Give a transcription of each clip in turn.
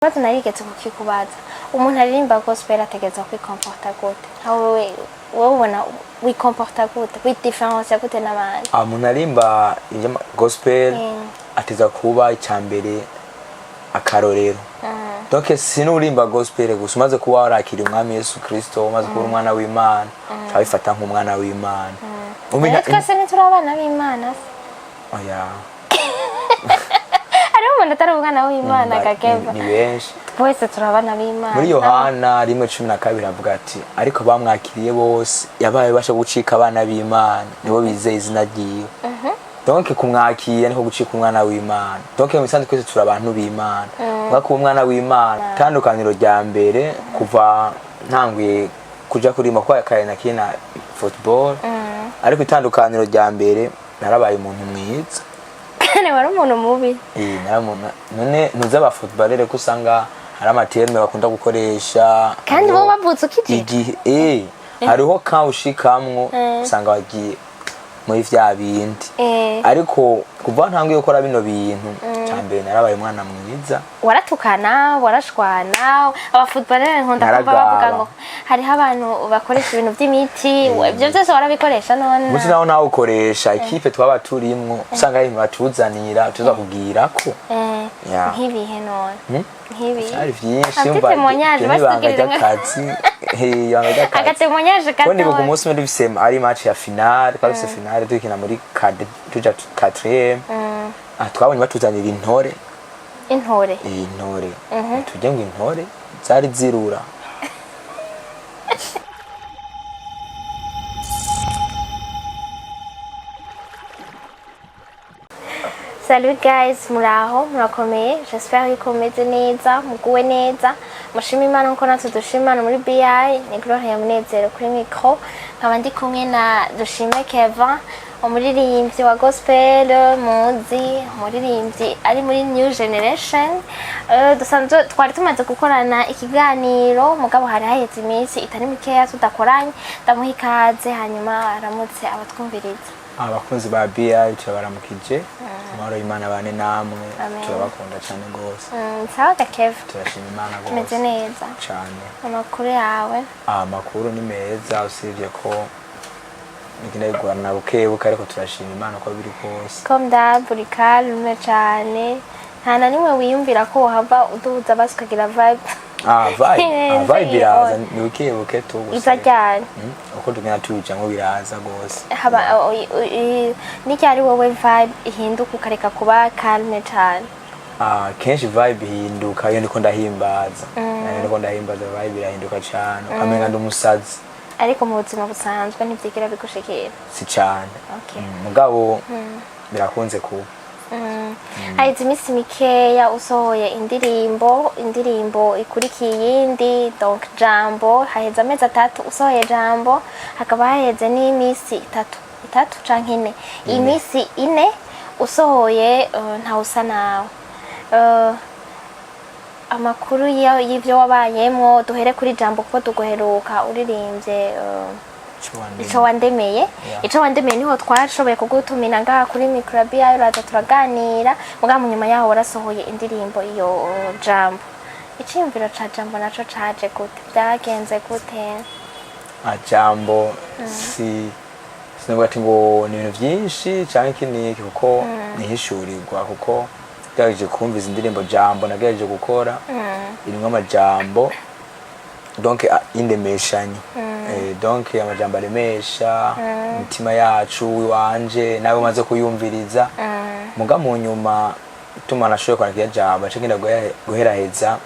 Bato narigeze kukikubaza umuntu aririmba gospel ategeza kwikomporta gute wowe ubona wikomporta gute widifference gute n'abandi umuntu arimba gospel ateza kuba icyambere akarorero donc sinurimba gospel gusa umaze kuba warakira umwami Yesu Kristo umaze kuba umwana w'Imana abifata nk'umwana w'Imana twese nturabana b'Imana oya umuntu atari umwana w'Imana gakeva ni benshi twese turabana b'Imana muri Yohana 1:12 avuga ati ariko bamwakiriye bose yabaye basha gucika abana b'Imana nibo bizeye izina ryiwe donc kumwakira niko gucika umwana w'Imana donc mu bisanzwe twese turi abantu b'Imana ngako umwana w'Imana tandukaniro rya mbere kuva ntangwiye kuja kurima kwa Kera kina football ariko itandukaniro rya mbere narabaye umuntu mwiza ne wari umuntu mubi naramuntu none nuzaba footballere kusanga hari amaterme bakunda gukoresha kandi bo bavutse igihe hariho ka ushikamwo usanga wagiye muri vya bindi ariko kuva ntangiye gukora bino bintu cyambere narabaye umwana mwiza waratukana warashwana abafootballere nkunda kuva bavuga ngo hari abantu bakoresha ibintu by'imiti ibyo byose warabikoresha none muzi naho nawe ukoresha ikipe twaba turimwo usanga ari batuzanira tuza kugira ko nk'ibihe none nk'ibi ari vyinshi umva basugirira akazi agatemonyaje gato kandi bugu munsi muri bisema ari match ya finale twafise finale dukina muri tuja 4e twabonye batuzanira intore tujye ngo intore zari zirura. Salut guys, muraho murakomeye, j'espère que mumeze neza, muguwe neza. Mushima Imana nko natwe dushimana muri BI, ni Gloria Munezero kuri micro. Nkaba ndi kumwe na Dushime Kera, umuririmbyi wa gospel, muzi, umuririmbyi ari muri new generation. Dusanzwe twari tumaze gukorana ikiganiro, mugabo hari haheze iminsi itari mikeya tudakoranye, ndamuha ikaze hanyuma aramutse abatwumviriza. Abakunzi ba BI turabaramukije amahoro y'Imana bane namwe turabakunda cyane gose sawa Keva turashima Imana gose meze neza cyane amakuru yawe amakuru ni meza usibye ko nigenda igwana bukebuka ariko turashima Imana ko biri kose comme d'habitude calme cyane nta na nimwe wiyumvira ko hava uduza basukagira vibe vibe biraza ni bukebuke tu gusa izajyana uko tugenda tuja ngo biraza gose haba nicyari wowe vibe ihinduka ukareka kuba calme cyane kenshi vibe ihinduka iyo ndiko ndahimbaza ndiko ndahimbaza vibe irahinduka cyane ukamenga ndumusazi ariko mu buzima busanzwe ntibyigera bigushikira si cyane mugabo birakunze kuba haize iminsi mikeya usohoye indirimbo ikurikiye iyindi donc jambo haheze amezi 3 usohoye jambo hakaba haheze n'iminsi itatu canke 4 iminsi 4 usohoye nta usa nawe amakuru y'ivyo wabayemwo duhere kuri jambo kuko tuguheruka uririmbye ico wandemeye niho twashoboye kugutumina ngaha kuri microbia uraza turaganira mugabo nyuma yaho warasohoye indirimbo iyo jambo iciyumviro ca jambo naco caje gute byagenze gute jambo sinubwo ati ngo ni ibintu byinshi canke kiniki kuko nihishurirwa kuko byaje kumviza indirimbo jambo nagaje gukora irimwe amajambo donc indemeshanyo donc amajambo aremesha imitima yacu wanje nawe umaze kuyumviriza muga mu nyuma tumana shoye kwa kijambo cengenda guheraheza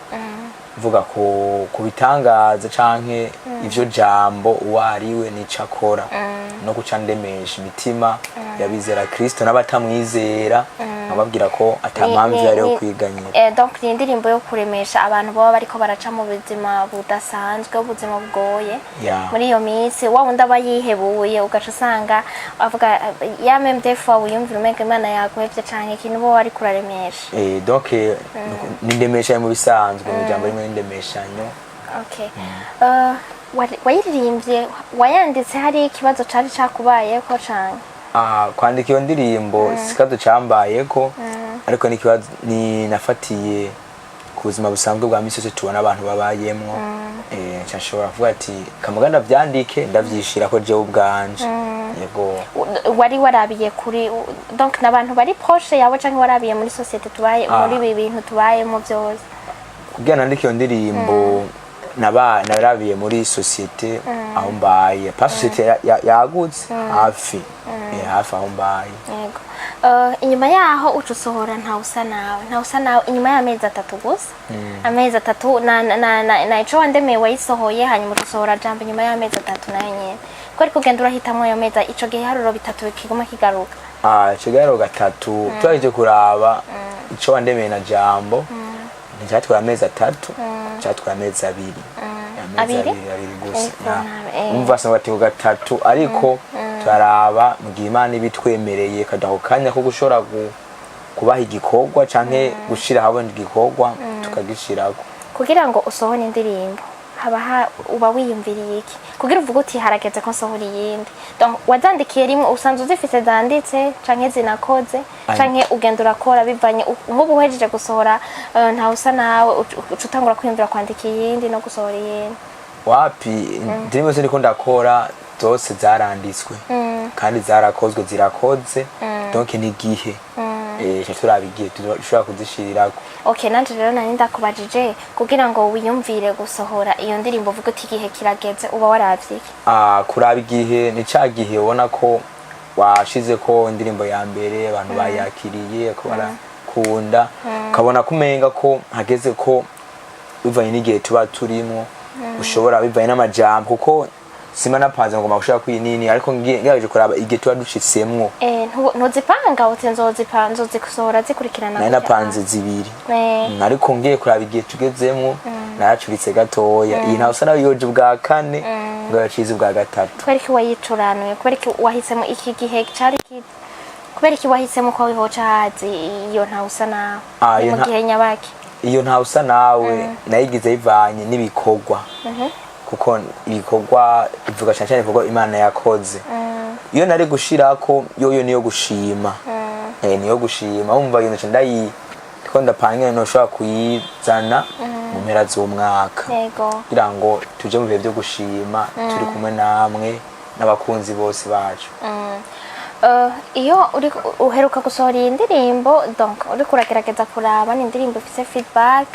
vuga ko kubitangaza canke ivyo jambo uwariwe nicakora no guca ndemesha imitima yabizera Kristo n'abatamwizera ababwira ko atampamvu yari yo kwiganyira donc ni indirimbo yo kuremesha abantu baba bariko baraca mu buzima budasanzwe ubuzima bugoye muri iyo minsi wa wundi aba yihebuye ugaca usanga avuga ya même des fois wiyumvira umenga Imana yaguhevye canke ikintu bo wari kuraremesha donc ni ndemesha mu bisanzwe mu jambo rimwe ndemeshanyo okay wayiririmbye wayanditse hari ikibazo cari cakubayeko canke kwandika iyo ndirimbo sikazo cambayeko ariko ni nafatiye ku buzima busanzwe bwa misi yose tubona abantu babayemwo nshobora kuvuga ati kamuga ndavyandike ndavyishira ko jewe ubwanje yego wari warabiye kuri donc n'abantu bari proche yawe canke warabiye muri societe tubaye muri ibi bintu tubayemo byose kugira nandike iyo ndirimbo narabiye muri societe aho mbaye pa societe yagutse hafi aho mbaye yego inyuma yaho ucusohora nta usa nawe inyuma y'amezi 3 gusa amezi 3 na ico wandemewe yisohoye hanyuma ucusohora jambo inyuma y'amezi 3 nayo nyene ko ariko genda urahitamwe yo meza ico gihe haruro bitatu kiguma kigaruka kigaro gatatu twaje kuraba ico wandemeye na jambo nticyatwara amezi 3 cyatwara amezi 2 abiri gusa umva sanga ati gatatu ariko turaraba mu gihe Imana ibitwemereye kadaho kanya ko gushora kubaha igikorwa canke gushira habona igikorwa tukagishirako kugira ngo usohone indirimbo uba wiyumviriye iki kugira uvuga uti harageze ko nsohora iyindi donc wazandikiye rimwe usanzwe uzifise zanditse canke zinakoze canke ugenda urakora bivanye nk'ubu uhejeje gusohora nta usa nawe utangura kwiyumvira kwandika iyindi no gusohora iyindi wapi indirimbo zose ndiko ndakora zose zaranditswe kandi zarakozwe zirakoze donc ni gihe turabigiye dushobora kuzishirirako okay nanje rero nani ndakubajije kugira ngo wiyumvire gusohora iyo ndirimbo uvuga uti igihe kirageze uba waravye kuraba igihe ni ca gihe ubona ko washize ko indirimbo ya mbere abantu bayakiriye ko barakunda ukabona kumenga ko hageze ko bivanye n'igihe tuba turimo ushobora bivanye n'amajambo kuko sima napanze ngo magushaka kwinini ariko ngiye kuraba igihe tuba dushitsemwo ntuzipanga uti nzozipanzo zikusohora zikurikirana nari napanze zibiri ariko ngiye kuraba igihe tugezemwo naracuritse gatoya iyi nta usa nawe yoje ubwa kane ngo yacize ubwa gatatu kuberiki wayicuranuye kuberiki wahisemo iki gihe cari kuberiki wahisemo ko wihoca hazi iyo nta usa nawe mu gihe nyabaki iyo nta usa nawe nayigize bivanye n'ibikorwa kuko ibikorwa ivuga cyane ibikorwa Imana yakoze iyo nari gushirako yoyo niyo gushima niyo gushima umva iyo nce ndayi ko ndapanga no shaka kuyizana mu mpera z'umwaka kugira ngo tuje mu bihe byo gushima turi kumwe namwe n'abakunzi bose bacu iyo uheruka gusohora iyi ndirimbo donc uri kuragerageza kuraba ni indirimbo ifise feedback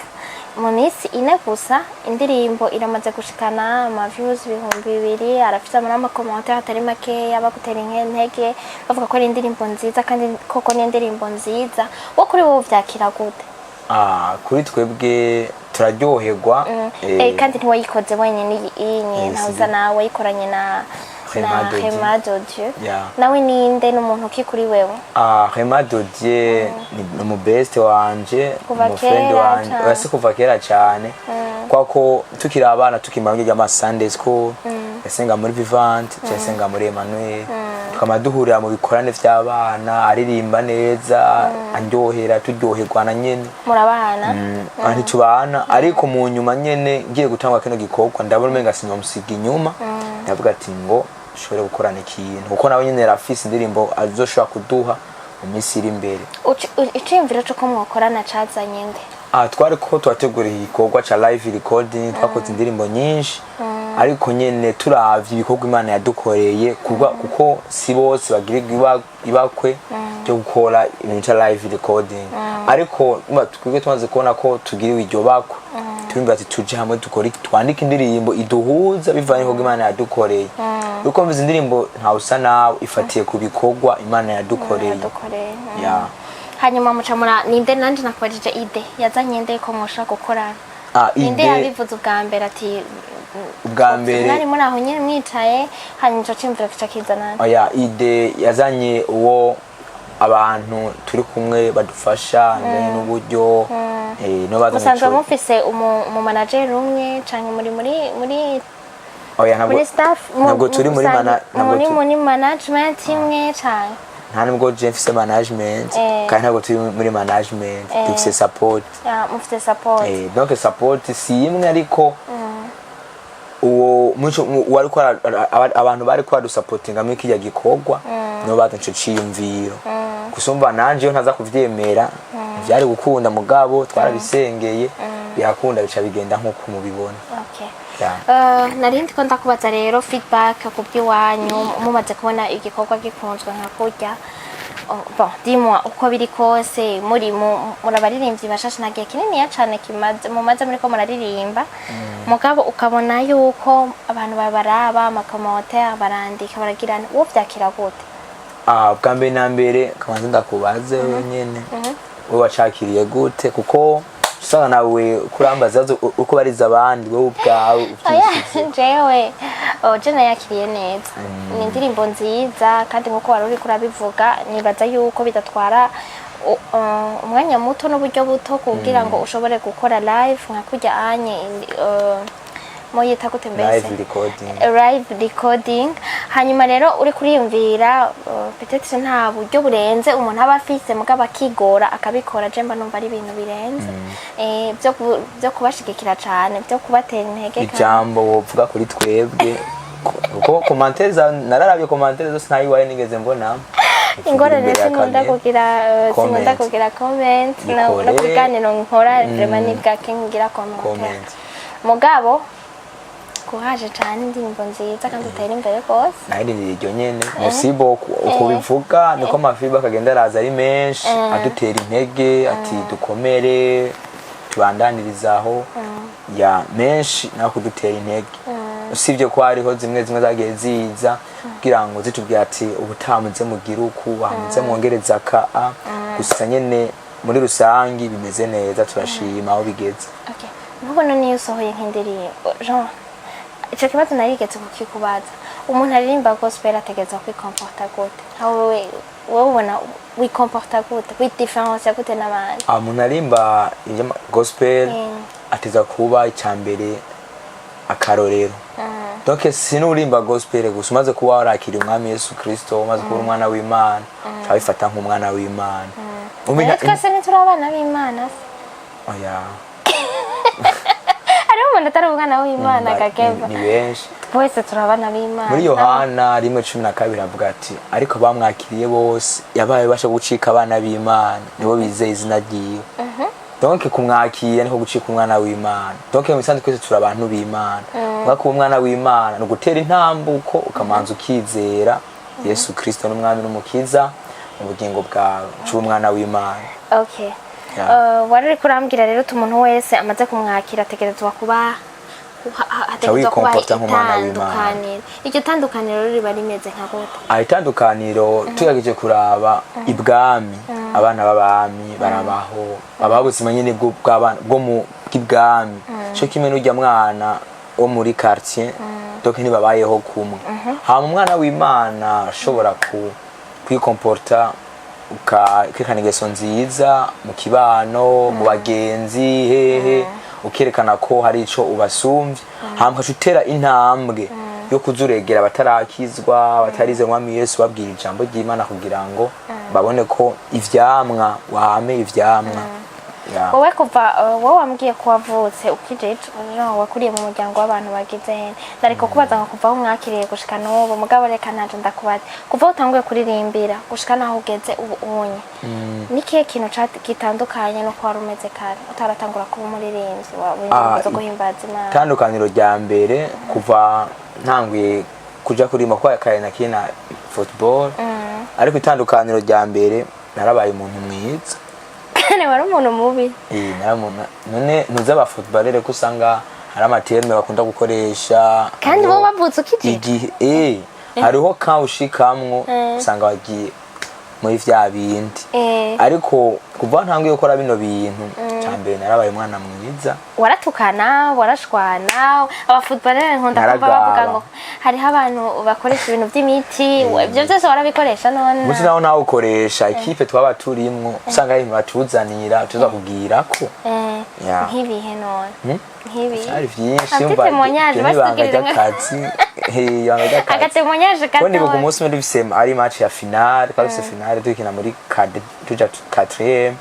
mu minsi 4 gusa indirimbo iramaze gushikana ama views 200 arafite ama commentaire atari make abagutera intege bavuga ko ari indirimbo nziza kandi koko ni indirimbo nziza wo kuri wowe vyakira gute kuri twebwe turaryoherwa kandi ntiwayikoze wenyine iyi ntaza nawe yikoranye na Rema Dodieu nawe ninde n'umuntu ukikuri wewe Rema Dodieu ni mu best wanje mu friend wanje basi kuva kera cyane kwako tukiri abana tukimanye ama Sunday school yasenga muri Vivant yasenga muri Emmanuel tukamaduhurira mu bikorane by'abana aririmba neza andyohera turyoherwa na nyene murabana ari tubana ariko mu nyuma nyene ngiye gutangwa kino gikorwa ndabona umenga sinyo musiga inyuma ndavuga ati ngo shobora gukorana ikintu kuko nawe nyene rafise indirimbo azoshobora kuduha mu minsi iri imbere iciyumviro cyo ko mwakorana cazanye nde twari ko twategura igikorwa ca live recording twakoze indirimbo nyinshi ariko nyene turavye ibikorwa Imana yadukoreye kuko si bose bagira ibakwe cyo gukora ibintu ca live recording ariko twebwe tumaze kubona ko tugiriwe iryo bakwe twimba ati tuje hamwe dukora twandika indirimbo iduhuza bivanye ko Imana yadukoreye uko mbizi indirimbo nta usa nawe ifatiye ku bikorwa Imana yadukoreye hanyuma mucamura ninde nanje nakubajije ide yazanye nde ko mwoshaka gukorana ninde yabivuze ubwa mbere ati ubwa mbere nari muri aho nyine mwicaye hanyuma cyo cimvira kica kizana ide yazanye uwo abantu turi kumwe badufasha n'uburyo no bazanye musanzwe mufise umu manager umwe canke muri muri staff ntabwo turi muri management imwe canke nta nubwo je mfise management kandi ntabwo turi muri management dufise support mufise support donc support si imwe ariko uwo muco wari ko abantu bari ko badusupportinga muri kijya gikorwa no batanco ciyumviro gusumba nanje yo ntaza kuvyemera vyari gukunda mugabo twarabisengeye bihakunda bica bigenda nk'uko mubibona. Okay. Yeah. Nari ndiko ndakubaza rero feedback ku by'iwanyu mumaze kubona igikorwa gikunzwe nka kurya. Bon, dis-moi uko biri kose muri murabaririmbyi bashashe nagiye kinini cyane mumaze muri ko muraririmba mugabo ukabona yuko abantu babaraba amakomote barandika baragirana uwo vyakira gute? Bwa mbere na mbere kamanze ndakubaze nyene we wacakiriye gute kuko usanga nawe kurambaza uko bariza abandi wowe ubwawe jewe jena yakiriye neza ni indirimbo nziza kandi nkuko wari uri kurabivuga nibaza yuko bidatwara umwanya muto n'uburyo buto kugira ngo ushobore gukora live nka kurya anye moyita gute mbese live recording hanyuma rero uri kuriyumvira peut-être nta buryo burenze umuntu aba afise mugaba akigora akabikora je mba numva ari ibintu birenze byo kubashigikira cyane byo kubatera intege ijambo wovuga kuri twebwe kuko commentaires nararabye commentaires zose ntayiwaye nigeze mbona ingorane sinkunda kugira comment no kuganira nkora vraiment ni bwake ngira comment mugabo kuhaje cyane indirimbo nziza kandi utera imbere rwose nari iryo nyene musibo uko bivuga niko amafiba akagenda araza ari menshi adutera intege ati dukomere tubandanirizaho ya menshi nako kudutera intege usibye ko hariho zimwe zagiye ziza kugira ngo zitubwira ati ubutamuze mugira uku bamuze mwongereza ka gusa nyene muri rusangi bimeze neza turashima aho bigeze. Okay, mubona niyo usohoye nk'indirimbo Jean ico kibazo narigeze kukikubaza umuntu aririmba gospel ategeza kwikomporta gute wowe ubona wikomporta gute widifference gute n'abandi? Umuntu arimba gospel ateza kuba icyambere akarorero donc sinurimba gospel gusa umaze kuba warakiriye umwami Yesu Kristo umaze kuba umwana w'Imana abifata nk'umwana w'Imana umenya twese ni turabana b'Imana oya umuntu atari umwana w'Imana gakeva ni benshi twese turabana b'Imana muri Yohana 1:12 avuga ati ariko bamwakiriye bose yabaye basha gucika abana b'Imana nibo bizeye izina ryiwe donc kumwakira niko gucika umwana w'Imana donc musanzwe twese turi abantu b'Imana mwako umwana w'Imana no gutera intambuko ukamanza ukizera Yesu Kristo n'umwami n'umukiza mu bugingo bwawe cy'umwana w'Imana. Okay. Wari kurambwira rero umuntu wese amaze kumwakira ategerezwa kuba ategerezwa kuba itandukaniro. Iryo tandukaniro riba rimeze nka gute? Itandukaniro tuyageje kuraba ibwami abana b'abami barabaho ababuzima nyine bwo mu kibwami cyo kimwe n'ujya mwana wo muri quartier donc ntibabayeho kumwe hama umwana w'Imana ashobora kwikomporta ukekana ingeso nziza mu kibano mu bagenzi hehe ukerekana ko hari ico ubasumvye hama utera intambwe yo kuzuregera batarakizwa batarize umwami Yesu babwira ijambo ry'Imana kugira ngo babone ko ivyamwa wahame ivyamwa. Wowe kuva wowe wambwiye ko wavutse ukije wakuriye mu muryango w'abantu bagize nariko kubaza ngo kuva umwakiriye gushika n'ubu mugabo reka naje ndakubaza kuva utanguye kuririmbira gushika naho ugeze ubu unye nikiye kintu gitandukanye no kwa rumeze kare utaratangura kuba umuririmbyi wa zo guhimbaza Imana? Tandukaniro rya mbere kuva ntanguye kuja kurima kwa Kera na kina football ariko itandukaniro rya mbere narabaye umuntu mwiza wari umuntu mubi none ntuze aba footballere ko usanga hari amaterme bakunda gukoresha kandi bo bavutse ukije igihe hariho ka ushikamwo usanga wagiye muri vya bindi ariko kuva ntangiye gukora bino bintu cyambere narabaye umwana mwiza. Waratukana warashwana aba footballere nkunda kuva bavuga ngo hariho abantu bakoresha ibintu by'imiti ibyo byose warabikoresha none muti naho nawe ukoresha ikipe twaba turimwo usanga ibintu batuzanira tuza kugira ko nk'ibihe none nk'ibi ari vyinshi agatemonyaje kandi bugu munsi muri bisema ari match ya finale twabise finale dukina muri cadre tuja 4e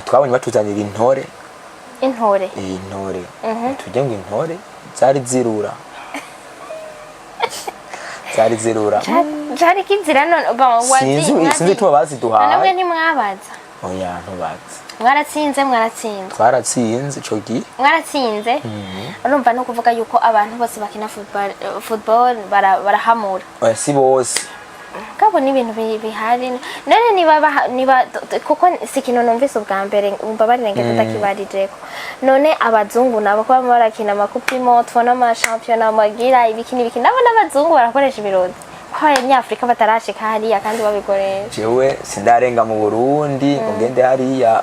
twabonye batuzanira intore tujye ngo intore zari zirura zari kizira none sinzi tuba baziduhaye none ntimwabaza oya ntubaza mwaratsinze twaratsinze ico gihe mwaratsinze urumva no kuvuga yuko abantu bose bakina football barahamura oya si bose kabo ni ibintu bihari none niba kuko sikino numvise ubwa mbere umva barengeze ndakibarijeko none abazungu nabo ko barakina amakupi moto n'amashampiyona magira ibikini nabo n'abazungu barakoresha ibirori ko Nyafrika batarashika hariya kandi babikoresha jewe sindarenga mu Burundi ngende hariya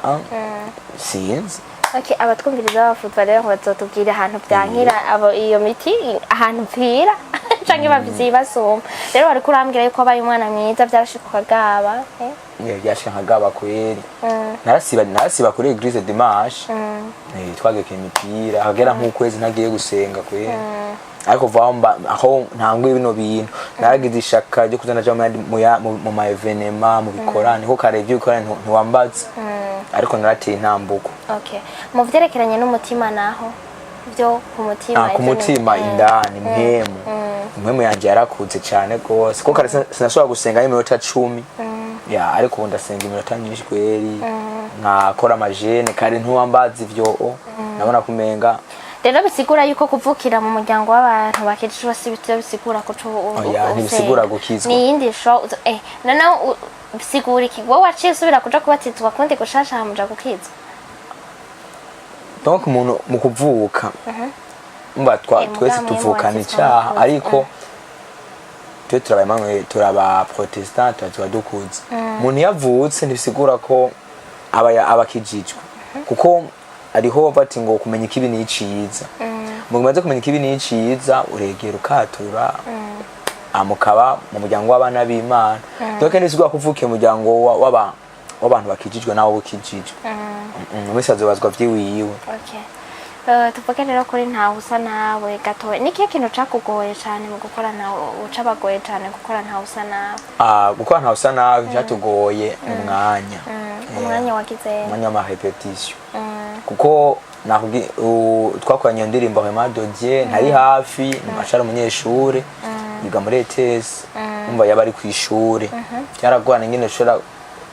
sinzi okay abatwumviriza bafutswa rero bazotubwira ahantu byankira abo iyo miti ahantu mpira canke bavyibasoma rero bari kurambwira yuko abaye umwana mwiza byarashika gaba byashika gaba kweri narasiba kuri Eglise Dimanche twageke imipira hagera nk'ukwezi ntagiye gusenga kweri ariko vamba aho ntangwe bino bintu naragize ishaka ryo kuzana mu ma evenema mu bikorane ko kare byo bikorane ntiwambaza ariko narateye intambuko okay mu vyerekeranye n'umutima naho byo ku mutima indani mpemu yanje yarakutse cyane gose ko kare sinashobora gusenga iminota 10 ya ariko ubu ndasenga iminota myinshi kweri nkakora amajene kare ntiwambaza ivyo nabona kumenga rero bisigura yuko kuvukira mu muryango w'abantu bakijijwe si bityo bisigura ko ntibisigura gukizwa ni yindi show none bisigura iki wowe waciye usubira kuja kubatizwa kundi gushasha hamuja gukizwa donc umuntu mu kuvuka mba twese tuvukana icyaha ariko twe turaba protestant tuba dukuze umuntu yavutse ntibisigura ko abakijijwe kuko ariho bati ngo kumenya ikibi n'iciza mu gihe kumenya ikibi n'iciza uregera ukatura amukaba mu muryango w'abana b'Imana donc ntibisigura kuvuka mu muryango w'abantu bakijijwe nawo bukijijwe wese azobazwa vyiwiwe okay tuvuge rero kuri ntawe usa nawe gatowe niki kintu cakugoye cyane mu gukora nawe ucabagoye cyane gukora ntawe usa nawe gukora ntawe usa nawe cyatugoye umwanya wagize umwanya wa repetition kuko twakoranye indirimbo Dodie ntari hafi nimashara umunyeshure yiga muri ETS umva yabari ku ishure cyaragwana nyine ushobora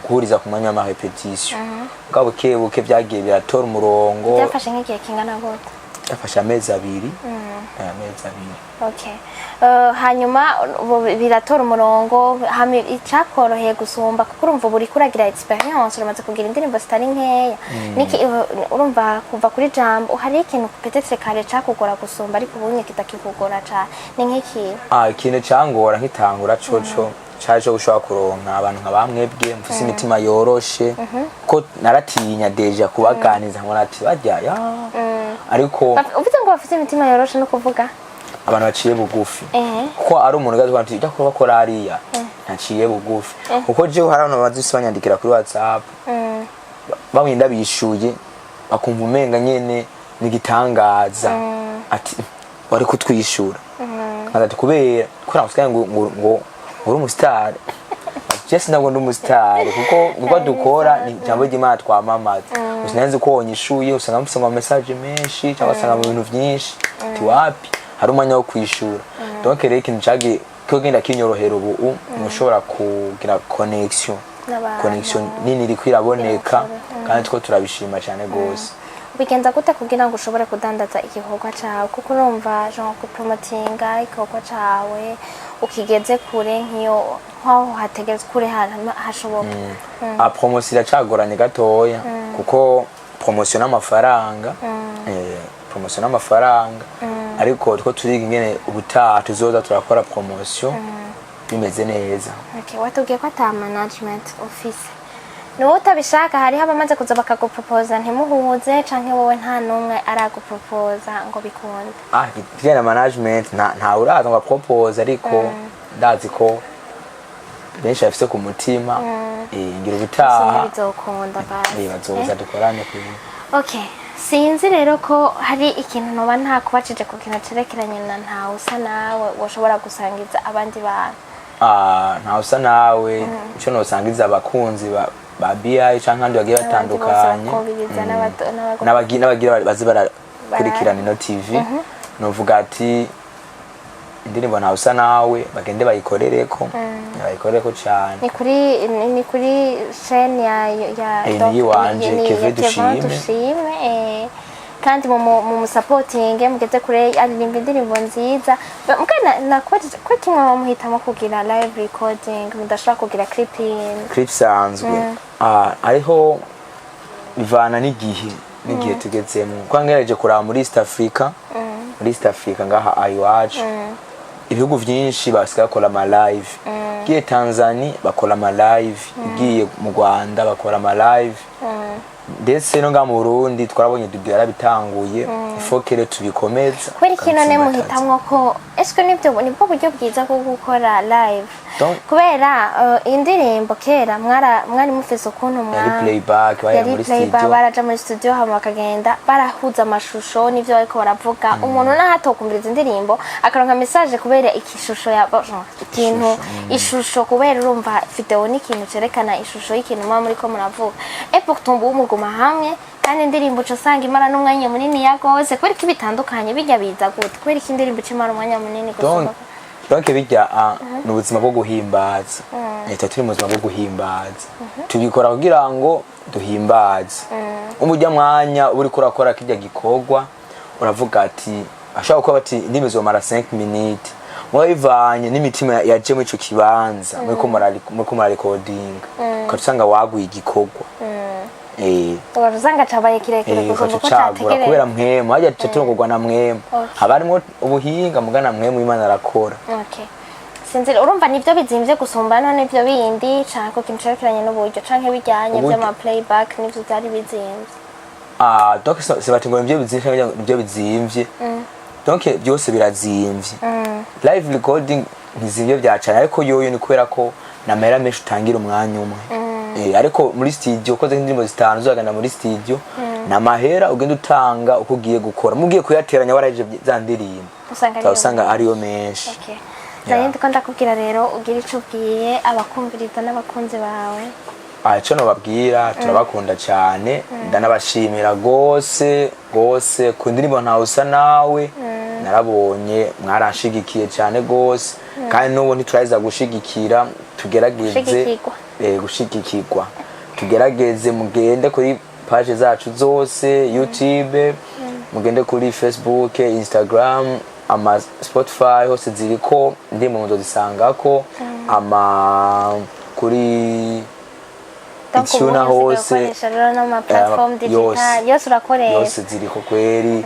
guhuriza ku mwanya wa repetition bwabo kebuke byagiye biratora umurongo byafashe nk'igihe kingana gute byafashe amezi 2 okay hanyuma biratora umurongo icyakoroheye gusumba kuko urumva buri kuragira experience uramaze kugira indirimbo zitari nkeya niki urumva kuva kuri jambo hari ikintu peut-être kare cakugora gusumba ariko ubunye kitakikugora cyane ni nk'iki ikintu cyangora nkitangura coco cyaje gushaka kuronka abantu nk'abamwebwe mfise imitima yoroshe ko naratinya deja kubaganiza ngo nati bajya ariko uvuze ngo bafite imitima yoroshe no kuvuga abantu baciye bugufi ko ari umuntu gazi kwanti ujya kuba ko rariya ntaciye bugufi kuko je hari abantu bazisi banyandikira kuri WhatsApp bamwinda bishuye bakumva umenga nyene nigitangaza ati wari kutwishura ati kubera ko namusikaye ngo uri umustar Jesse ntabwo ndi umustar kuko dukora ni jambo ry'Imana twamamaza usinanze ko wonyishuye usanga musanga message menshi cyangwa usanga mu bintu byinshi tiwapi hari umwanya wo kwishura donc rero ikintu cage ko genda kinyorohera ubu mushobora kugira connection nini iri kwiraboneka kandi two turabishima cyane gose bigenza gute kugira ngo ushobore kudandaza igikorwa cyawe kuko urumva genre kupromotinga igikorwa cyawe ukigeze kure nk'iyo nkaho hategetse kure hashoboka promotion iracagoranye gatoya kuko promotion n'amafaranga promotion n'amafaranga ariko two turiga ingene ubutaha tuzoza turakora promotion bimeze neza okay watubwiye ko ata management office no utabishaka hari abamaze kuza bakagupropoza ntimuhuze canke wowe nta numwe aragupropoza ngo bikunde kijana management nta uraza ngo propose ariko ndazi ko benshi bafise ku mutima ngira ubutaha bizokunda basi bazoza dukorane kuri okay sinzi rero ko hari ikintu noba nta kubacije ku kintu cerekeranye na ntawe usa nawe woshobora gusangiza abandi bantu ntawe usa nawe ico nosangiza abakunzi ba BI canke kandi bagiye batandukanye n'abagira bazi barakurikirana ino TV novuga ati indirimbo ntawe usa nawe bagende bayikorereko bayikoreko cyane ni kuri chaîne ya yiwanje Keve dushime kandi mu supporting mugeze kure aririmba indirimbo nziza mukana nakoze ko kimwe muhitamo kugira live recording mudashaka kugira clip sanzwe ariho bivana n'igihe tugezemo kwangeraje kuraba muri East Africa ngaha ayiwacu ibihugu byinshi basigaye bakora ama live giye Tanzania bakora ama live giye mu Rwanda bakora ama live ndetse no nga mu Burundi twarabonye dubyara bitanguye ifokere tubikomeza kweri kino ne muhitamwo ko eske nibwo buryo bwiza bwo gukora live kubera indirimbo kera mwari mufise ukuntu yari playback baraja muri studio hama bakagenda barahuza amashusho nivyo bariko baravuga umuntu nahatokumviriza indirimbo akaronka message kubera ikishusho ya ikintu ishusho kubera urumva video ni ikintu cerekana ishusho y'ikintu muri ko muravuga pourtant umuguma hamwe kandi indirimbo cosanga imara n'umwanya munini yagose kweri kibitandukanye bijya biza gute kweri kindirimbo cimara umwanya munini gusoma donc bijya n'ubuzima bwo guhimbaza leta turi mu buzima bwo guhimbaza tubikora kugira ngo duhimbaze umujya mwanya uri kurakora kijya gikorwa uravuga ati ashaka ko bati ndimizo mara 5 minutes mwabivanye n'imitima yaje mu ico kibanza muri ko recording ukasanga waguye igikorwa urasanga cabaye kirekire kuko cyategereza kubera mwemo hajya tuturongorwa na mwemo habarimo ubuhinga mugana mwemo Imana arakora sinzi urumva nivyo bizimvye gusumbana n'ivyo bindi canke ko kincerekeranye n'uburyo canke bijyanye by'ama playback nivyo byari bizimvye donc c'est batingo nivyo bizimvye donc byose birazimvye live recording ntizimvye byacana ariko yoyo ni kubera ko namera menshi utangira umwanya umwe ariko muri studio ukoze indirimbo zitanu uzagana muri studio namahera ugenda utanga uko ugiye gukora mugiye kuyateranya waraje za ndirimbo usanga ariyo menshi Ndiko ndakubwira rero ugira ico ubwiye abakumviriza n'abakunzi bawe ico no babwira turabakunda cyane ndanabashimira gose ku ndirimbo ntawe usa nawe narabonye mwaranshigikiye cyane gose kandi n'ubu ntituraza gushigikira tugerageze gushigikirwa tugerageze mugende kuri page zacu zose YouTube mugende kuri Facebook Instagram ama Spotify hose ziriko ndimo nzozisangako ama kuri icyuna hose no platform digital yose urakoresha yose ziriko kweri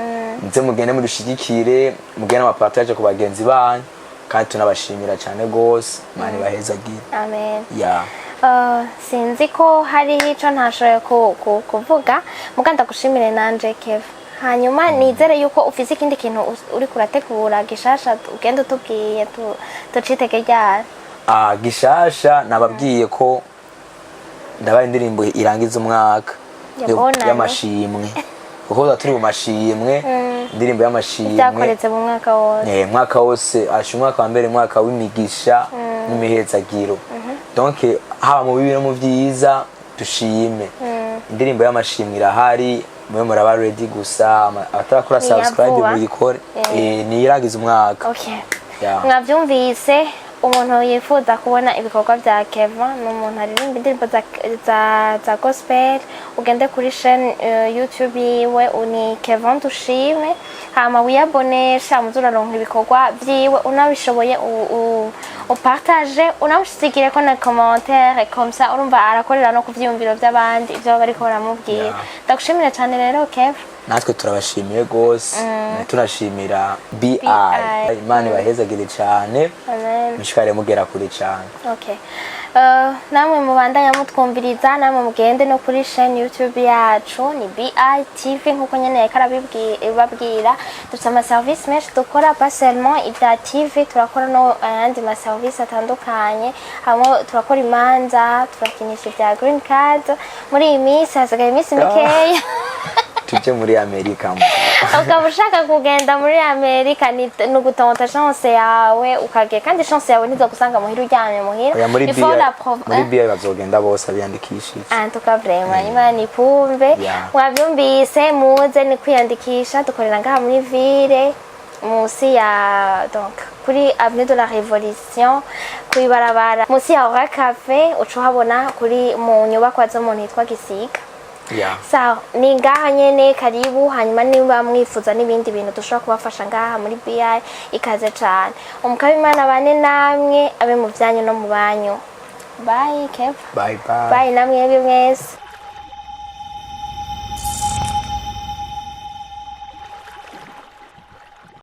nze mugende mudushigikire mugende ama partage ku bagenzi banyu kandi tunabashimira cyane gose mani bahezagire amen sinzi ko hari ico ntashoye kuvuga muganda gushimire nanje Keva hanyuma nizere yuko ufise ikindi kintu uri kurategura gishasha ugenda utubwiye tucitege ryari gishasha nababwiye ko ndabaye indirimbo irangiza umwaka y'amashimwe kuko turi mu mashimwe indirimbo y'amashimwe byakoretse mu mwaka wose mwaka wose umwaka wa mbere mwaka w'imigisha n'imihezagiro donc haba mu bibi no mu byiza dushime indirimbo y'amashimwe irahari mwe muraba ready gusa atarakora subscribe muyikore ni irangiza umwaka mwavyumvise umuntu yifuza kubona ibikorwa bya Keva n'umuntu aririmba indirimbo za gospel ugende kuri chaîne YouTube yiwe uni Keva dushime hama wiyabonesha muzuraronka ibikorwa byiwe unabishoboye upartage unamushigire ko na commentaire comme ça urumva arakorera no kuvyumviro by'abandi ibyo bariko baramubwira ndagushimira cyane rero Keva natwe turabashimiye gose tunashimira BI Imana bahezagire cyane mishikare mugera kuri cyane namwe mubandanya mutwumviriza namwe mugende no kuri chaîne YouTube yacu ni BI TV nkuko nyene yakarabibwira dufite ama service menshi dukora pas seulement ibya TV turakora no andi ma service atandukanye hamwe turakora imanza turakinisha ibya green card muri iyi minsi hasigaye iminsi mikeya tuje muri Amerika ukaba ushaka kugenda muri Amerika ni ugutonta chance yawe ukage kandi chance yawe nizo gusanga muhira uryamye muhira muri BI bazogenda bose abiyandikishije tuka vraiment Imana ipumve mwabyumvise muze ni kwiyandikisha dukorera ngaha muri ville musi ya donc kuri Avenue de la Révolution kuri barabara musi ya Ora Cafe uca uhabona kuri mu nyubakwa z'umuntu yitwa Gisiga. Yeah. Sawa ni ngaha nyene karibu, hanyuma niba mwifuza n'ibindi bintu dushobora kubafasha ngaha muri BI ikaze cyane. Umukabimana bane namwe abe mu byanyu no mu banyu. Bye Kev. Bye bye. Bye namwe mwese.